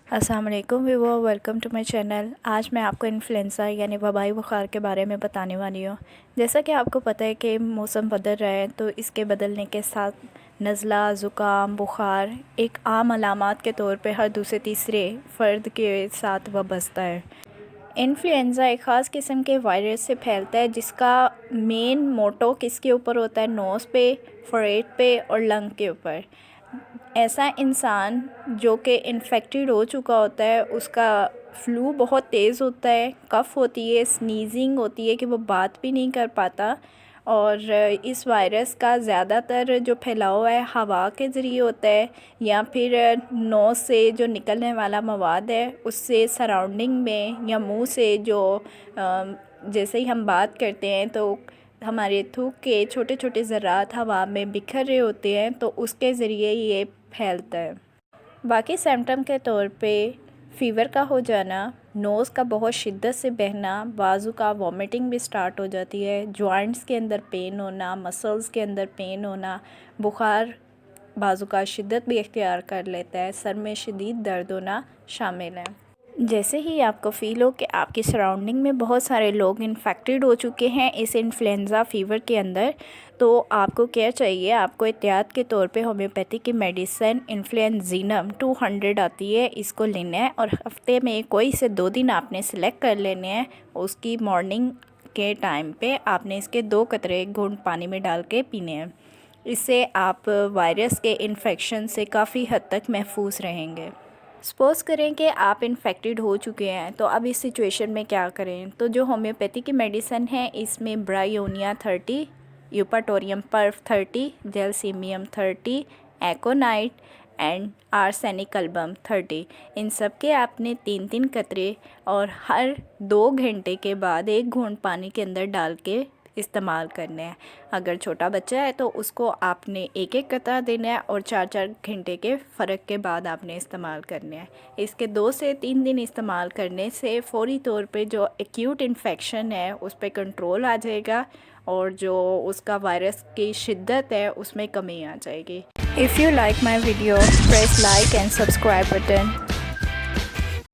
अस्सलाम वालेकुम viewer, welcome to my channel. आज मैं आपको इन्फ्लुएंजा यानी वबाई बुखार के बारे में बताने वाली हूँ। जैसा कि आपको पता है कि मौसम बदल रहा है, तो इसके बदलने के साथ नज़ला, ज़ुकाम, बुखार एक आम अलामात के तौर पे हर दूसरे तीसरे फ़र्द के साथ वाबस्ता है। इन्फ्लुएंज़ा एक ख़ास किस्म के वायरस से फैलता है, जिसका मेन मोटो किसके ऊपर होता है? नोज़ पे, फोरहेड पे और लंग के ऊपर। ऐसा इंसान जो कि इन्फेक्टेड हो चुका होता है, उसका फ्लू बहुत तेज़ होता है, कफ़ होती है, स्नीजिंग होती है कि वो बात भी नहीं कर पाता। और इस वायरस का ज़्यादातर जो फैलाव है हवा के ज़रिए होता है, या फिर नोज़ से जो निकलने वाला मवाद है उससे सराउंडिंग में, या मुंह से जो जैसे ही हम बात करते हैं तो हमारे थूक के छोटे छोटे ज़रात हवा में बिखर रहे होते हैं, तो उसके ज़रिए ये फैलता है। बाकी सिम्टम के तौर पे फ़ीवर का हो जाना, नोज़ का बहुत शिद्दत से बहना, बाजू का वॉमिटिंग भी स्टार्ट हो जाती है, जॉइंट्स के अंदर पेन होना, मसल्स के अंदर पेन होना, बुखार बाजू का शिद्दत भी इख्तियार कर लेता है, सर में शदीद दर्द होना शामिल है। जैसे ही आपको फ़ील हो कि आपकी सराउंडिंग में बहुत सारे लोग इन्फेक्टेड हो चुके हैं इस इन्फ्लुएंज़ा फ़ीवर के अंदर, तो आपको क्या चाहिए? आपको एहतियात के तौर पे होम्योपैथी की मेडिसिन इन्फ्लुएंजीनम 200 आती है, इसको लेना है और हफ्ते में कोई से 2 दिन आपने सेलेक्ट कर लेने हैं। उसकी मॉर्निंग के टाइम पे आपने इसके 2 कतरे घूंट पानी में डाल के पीने हैं। इससे आप वायरस के इन्फेक्शन से काफ़ी हद तक महफूज रहेंगे। सपोज़ करें कि आप इन्फेक्टेड हो चुके हैं, तो अब इस सिचुएशन में क्या करें? तो जो होम्योपैथी की मेडिसिन है, इसमें Bryonia 30, Eupatorium perf 30, Gelsemium 30, Aconite and arsenic album 30, इन सब के आपने 3-3 कतरे और हर 2 घंटे के बाद 1 घूंट पानी के अंदर डाल के इस्तेमाल करने हैं। अगर छोटा बच्चा है तो उसको आपने 1-1 कतरा देना है और 4-4 घंटे के फ़र्क के बाद आपने इस्तेमाल करने हैं। इसके 2 से 3 दिन इस्तेमाल करने से फ़ौरी तौर पे जो एक्यूट इन्फेक्शन है उस पे कंट्रोल आ जाएगा और जो उसका वायरस की शिद्दत है उसमें कमी आ जाएगी। If you like my video, press like and subscribe button.